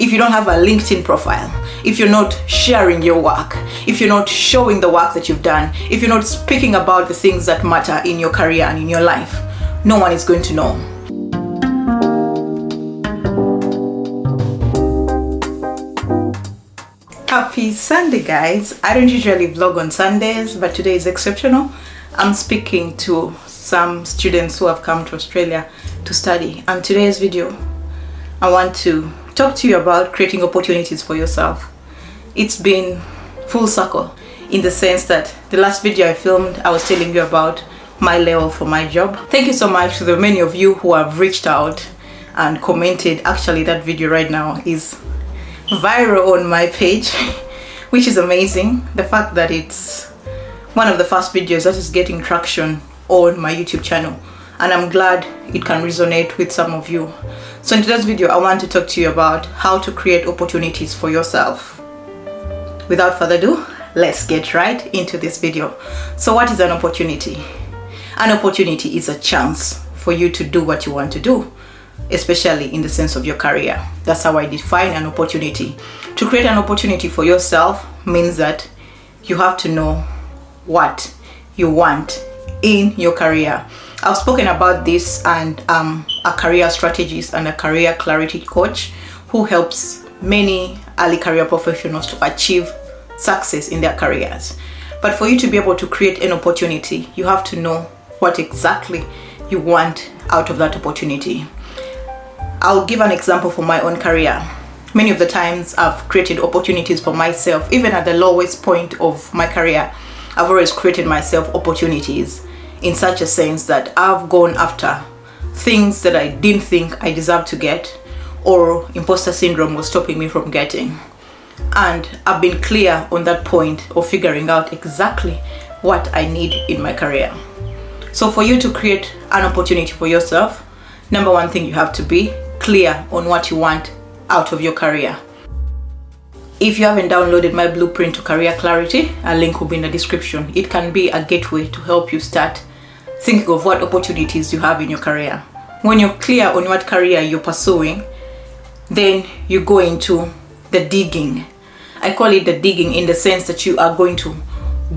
if you don't have a LinkedIn profile, if you're not sharing your work, if you're not showing the work that you've done, if you're not speaking about the things that matter in your career and in your life, no one is going to know. Happy Sunday, guys. I don't usually vlog on Sundays, but today is exceptional. I'm speaking to some students who have come to Australia to study, and today's video I want to talk to you about creating opportunities for yourself. It's been full circle in the sense that the last video I filmed, I was telling you about my level for my job. Thank you so much to the many of you who have reached out and commented. Actually, that video right now is viral on my page, which is amazing. The fact that it's one of the first videos that is getting traction on my YouTube channel, and I'm glad it can resonate with some of you. So in today's video, I want to talk to you about how to create opportunities for yourself. Without further ado, let's get right into this video. So what is an opportunity? An opportunity is a chance for you to do what you want to do, especially in the sense of your career. That's how I define an opportunity. To create an opportunity for yourself means that you have to know what you want in your career. I've spoken about this, and a career strategist and a career clarity coach who helps many early career professionals to achieve success in their careers. But for you to be able to create an opportunity, you have to know what exactly you want out of that opportunity. I'll give an example for my own career. Many of the times I've created opportunities for myself. Even at the lowest point of my career, I've always created myself opportunities in such a sense that I've gone after things that I didn't think I deserved to get, or imposter syndrome was stopping me from getting. And I've been clear on that point of figuring out exactly what I need in my career. So for you to create an opportunity for yourself, number one thing, you have to be clear on what you want out of your career. If you haven't downloaded my blueprint to career clarity, a link will be in the description. It can be a gateway to help you start thinking of what opportunities you have in your career. When you're clear on what career you're pursuing, then you go into the digging. I call it the digging in the sense that you are going to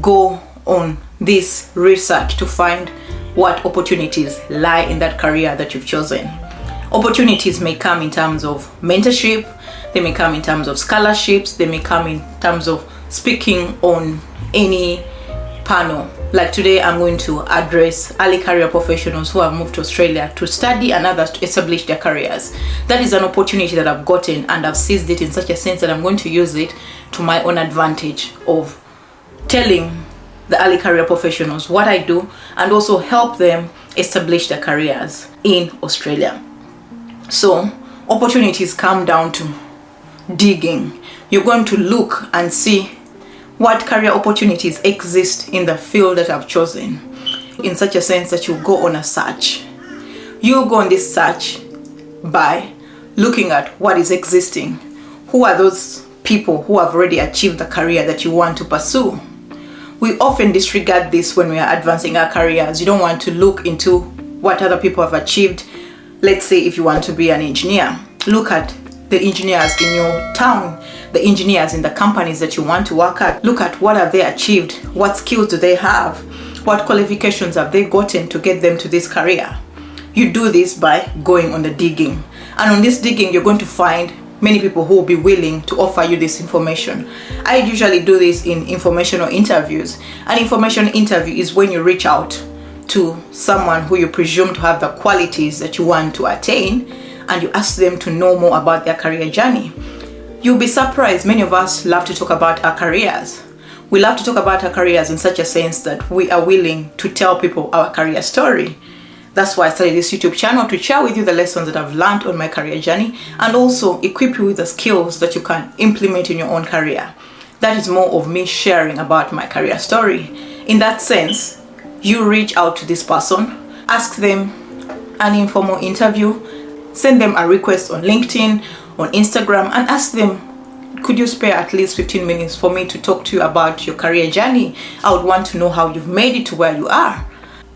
go on this research to find what opportunities lie in that career that you've chosen. Opportunities may come in terms of mentorship, they may come in terms of scholarships, they may come in terms of speaking on any panel. Like today, I'm going to address early career professionals who have moved to Australia to study and others to establish their careers. That is an opportunity that I've gotten, and I've seized it in such a sense that I'm going to use it to my own advantage of telling the early career professionals what I do and also help them establish their careers in Australia. So opportunities come down to digging. You're going to look and see what career opportunities exist in the field that I've chosen, in such a sense that you go on a search. You go on this search by looking at what is existing. Who are those people who have already achieved the career that you want to pursue? We often disregard this when we are advancing our careers. You don't want to look into what other people have achieved. Let's say if you want to be an engineer, look at the engineers in your town, the engineers in the companies that you want to work at. Look at what have they achieved, what skills do they have, what qualifications have they gotten to get them to this career. You do this by going on the digging, and on this digging you're going to find many people who will be willing to offer you this information. I usually do this in informational interviews. An information interview is when you reach out to someone who you presume to have the qualities that you want to attain, and you ask them to know more about their career journey. You'll be surprised, many of us love to talk about our careers. We love to talk about our careers in such a sense that we are willing to tell people our career story. That's why I started this YouTube channel, to share with you the lessons that I've learned on my career journey and also equip you with the skills that you can implement in your own career. That is more of me sharing about my career story. In that sense, you reach out to this person, ask them an informal interview, send them a request on LinkedIn, on Instagram, and ask them, could you spare at least 15 minutes for me to talk to you about your career journey? I would want to know how you've made it to where you are.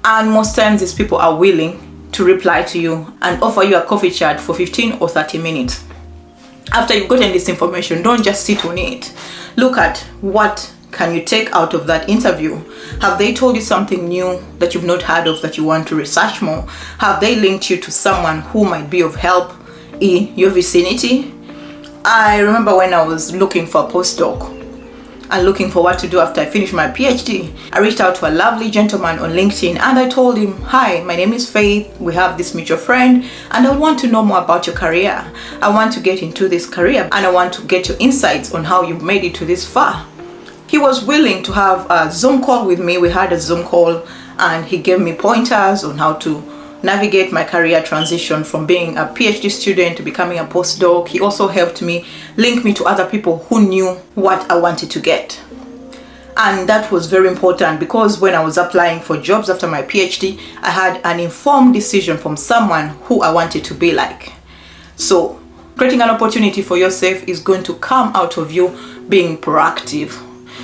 And most times these people are willing to reply to you and offer you a coffee chat for 15 or 30 minutes. After you've gotten this information, don't just sit on it. Look at what can you take out of that interview. Have they told you something new that you've not heard of that you want to research more? Have they linked you to someone who might be of help in your vicinity? I remember when I was looking for a postdoc and looking for what to do after I finished my PhD, I reached out to a lovely gentleman on LinkedIn and I told him, "Hi, my name is Faith. We have this mutual friend and I want to know more about your career. I want to get into this career and I want to get your insights on how you've made it to this far." He was willing to have a Zoom call with me. We had a Zoom call and he gave me pointers on how to navigate my career transition from being a PhD student to becoming a postdoc. He also helped me link me to other people who knew what I wanted to get. And that was very important because when I was applying for jobs after my PhD, I had an informed decision from someone who I wanted to be like. So creating an opportunity for yourself is going to come out of you being proactive.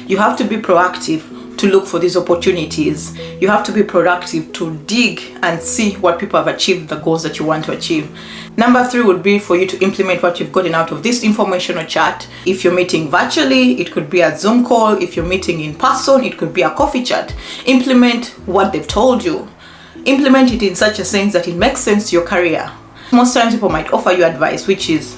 You have to be proactive to look for these opportunities. You have to be productive to dig and see what people have achieved, the goals that you want to achieve. Number 3 would be for you to implement what you've gotten out of this informational chat. If you're meeting virtually, it could be a Zoom call. If you're meeting in person, it could be a coffee chat. Implement what they've told you. Implement it in such a sense that it makes sense to your career. Most times people might offer you advice which is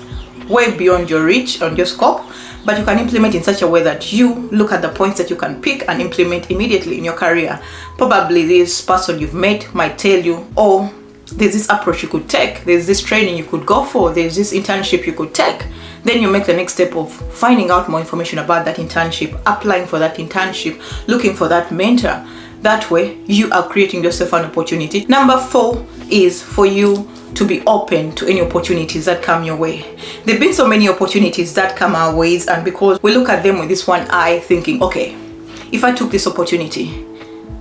way beyond your reach and your scope, but you can implement in such a way that you look at the points that you can pick and implement immediately in your career. Probably this person you've met might tell you, oh, there's this approach you could take, there's this training you could go for, there's this internship you could take. Then you make the next step of finding out more information about that internship, applying for that internship, looking for that mentor. That way you are creating yourself an opportunity. Number 4 is for you to be open to any opportunities that come your way. There have been so many opportunities that come our ways, and because we look at them with this one eye thinking, okay, if I took this opportunity,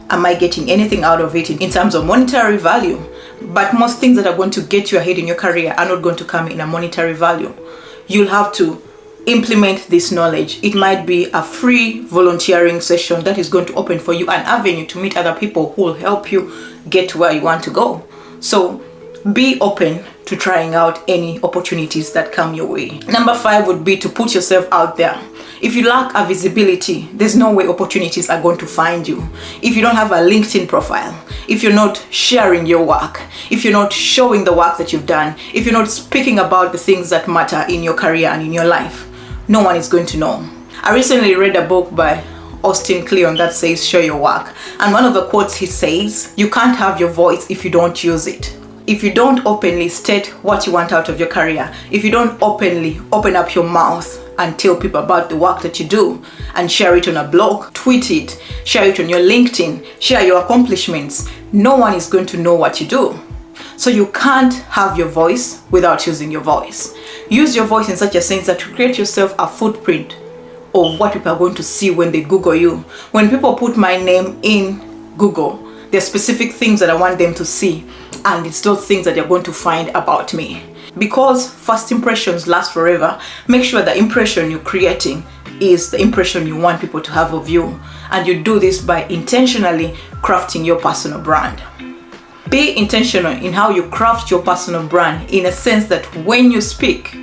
am I getting anything out of it in terms of monetary value? But most things that are going to get you ahead in your career are not going to come in a monetary value. You'll have to implement this knowledge. It might be a free volunteering session that is going to open for you an avenue to meet other people who will help you get to where you want to go. So be open to trying out any opportunities that come your way. Number 5 would be to put yourself out there. If you lack a visibility, there's no way opportunities are going to find you. If you don't have a LinkedIn profile, if you're not sharing your work, if you're not showing the work that you've done, if you're not speaking about the things that matter in your career and in your life, no one is going to know. I recently read a book by Austin Kleon that says, "Show your work." And one of the quotes he says, you can't have your voice if you don't use it. If you don't openly state what you want out of your career, if you don't openly open up your mouth and tell people about the work that you do and share it on a blog, tweet it, share it on your LinkedIn, share your accomplishments, no one is going to know what you do. So you can't have your voice without using your voice. Use your voice in such a sense that you create yourself a footprint of what people are going to see when they Google you. When people put my name in Google, there are specific things that I want them to see, and it's those things that they're going to find about me. Because first impressions last forever, make sure the impression you're creating is the impression you want people to have of you. And you do this by intentionally crafting your personal brand. Be intentional in how you craft your personal brand, in a sense that when you speak,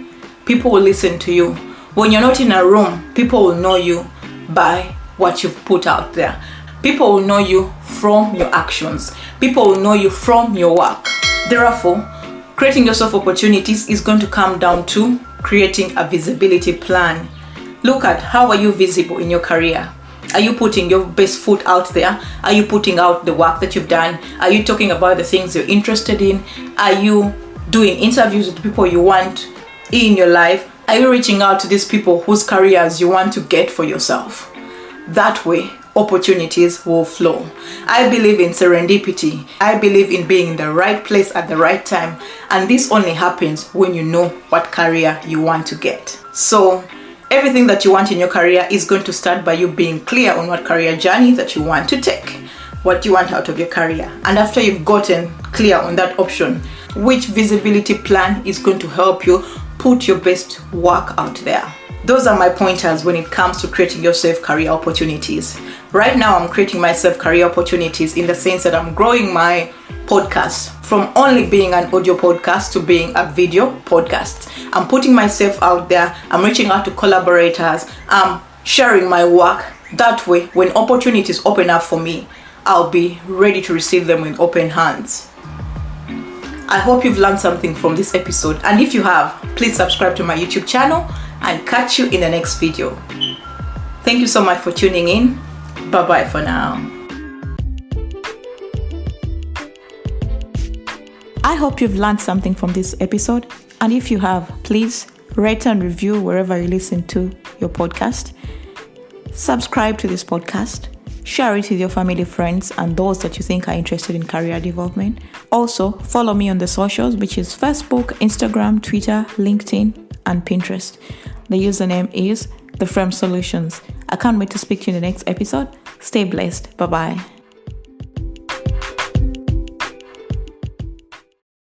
people will listen to you. When you're not in a room, people will know you by what you've put out there. People will know you from your actions. People will know you from your work. Therefore, creating yourself opportunities is going to come down to creating a visibility plan. Look at how are you visible in your career. Are you putting your best foot out there? Are you putting out the work that you've done? Are you talking about the things you're interested in? Are you doing interviews with people you want in your life? Are you reaching out to these people whose careers you want to get for yourself? That way, opportunities will flow. I believe in serendipity. I believe in being in the right place at the right time. And this only happens when you know what career you want to get. So everything that you want in your career is going to start by you being clear on what career journey that you want to take, what you want out of your career. And after you've gotten clear on that option, which visibility plan is going to help you put your best work out there. Those are my pointers when it comes to creating yourself career opportunities. Right now, I'm creating myself career opportunities in the sense that I'm growing my podcast, from only being an audio podcast to being a video podcast. I'm putting myself out there. I'm reaching out to collaborators. I'm sharing my work. That way, when opportunities open up for me, I'll be ready to receive them with open hands. I hope you've learned something from this episode, and if you have, please subscribe to my YouTube channel and catch you in the next video. Thank you so much for tuning in. Bye bye for now. I hope you've learned something from this episode, and if you have, please rate and review wherever you listen to your podcast. Subscribe to this podcast. Share it with your family, friends, and those that you think are interested in career development. Also, follow me on the socials, which is Facebook, Instagram, Twitter, LinkedIn, and Pinterest. The username is The Frame Solutions. I can't wait to speak to you in the next episode. Stay blessed. Bye-bye.